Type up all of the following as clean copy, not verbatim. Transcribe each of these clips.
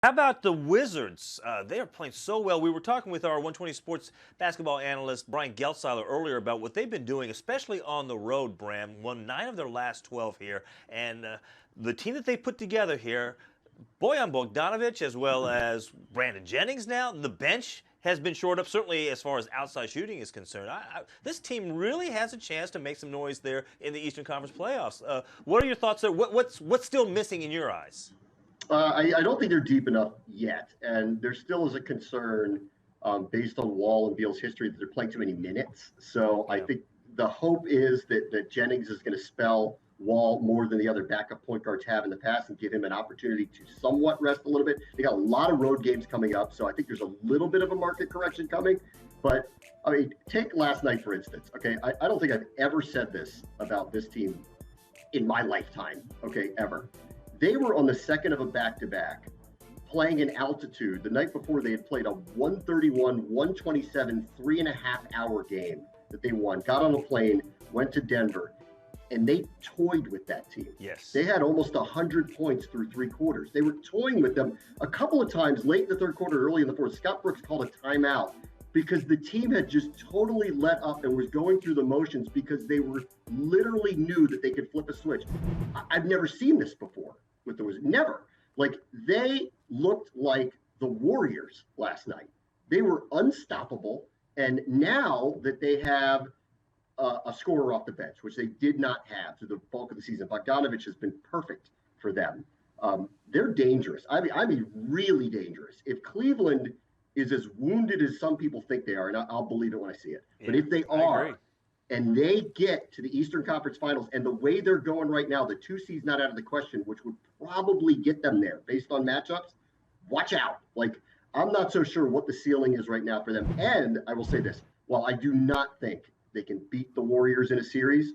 How about the Wizards? They are playing so well. We were talking with our 120 Sports basketball analyst Brian Gelsiler earlier about what they've been doing, especially on the road. Bram won 9 of their last 12 here, and the team that they put together here, Bojan Bogdanovic as well as Brandon Jennings now, the bench has been shored up, certainly as far as outside shooting is concerned. This team really has a chance to make some noise there in the Eastern Conference playoffs. What are your thoughts there? What's still missing in your eyes? I don't think they're deep enough yet, and there still is a concern based on Wall and Beal's history that they're playing too many minutes. So I think the hope is that Jennings is going to spell Wall more than the other backup point guards have in the past and give him an opportunity to somewhat rest a little bit. They got a lot of road games coming up, so I think there's a little bit of a market correction coming. But I mean, take last night for instance. Okay, I don't think I've ever said this about this team in my lifetime. Okay, ever. They were on the second of a back-to-back, playing in altitude. The night before, they had played a 131, 127, 3.5-hour game that they won. Got on a plane, went to Denver, and they toyed with that team. Yes. They had almost 100 points through 3 quarters. They were toying with them a couple of times late in the third quarter, early in the fourth. Scott Brooks called a timeout because the team had just totally let up and was going through the motions because they were literally knew that they could flip a switch. I've never seen this before. With the Wizards. Never. Like, they looked like the Warriors last night. They were unstoppable. And now that they have a scorer off the bench, which they did not have through the bulk of the season, Bogdanovic has been perfect for them. They're dangerous. I mean, really dangerous. If Cleveland is as wounded as some people think they are, and I'll believe it when I see it, but if they are, and they get to the Eastern Conference Finals, and the way they're going right now, the 2 seed's not out of the question, which would probably get them there based on matchups. Watch out. Like, I'm not so sure what the ceiling is right now for them. And I will say this, while I do not think they can beat the Warriors in a series,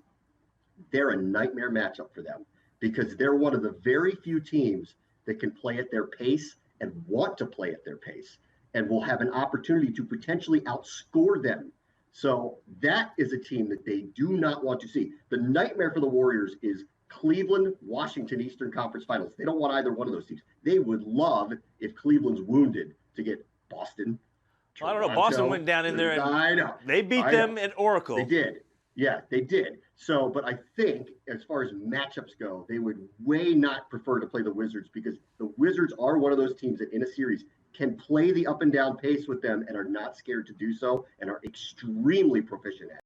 they're a nightmare matchup for them because they're one of the very few teams that can play at their pace and want to play at their pace and will have an opportunity to potentially outscore them. So that is a team that they do not want to see. The nightmare for the Warriors is Cleveland, Washington, Eastern Conference Finals. They don't want either one of those teams. They would love if Cleveland's wounded to get Boston. Toronto, I don't know. Boston went down in there and I know. They beat them at Oracle. They did. Yeah, they did. So, but I think as far as matchups go, they would way not prefer to play the Wizards because the Wizards are one of those teams that in a series can play the up and down pace with them and are not scared to do so and are extremely proficient at it.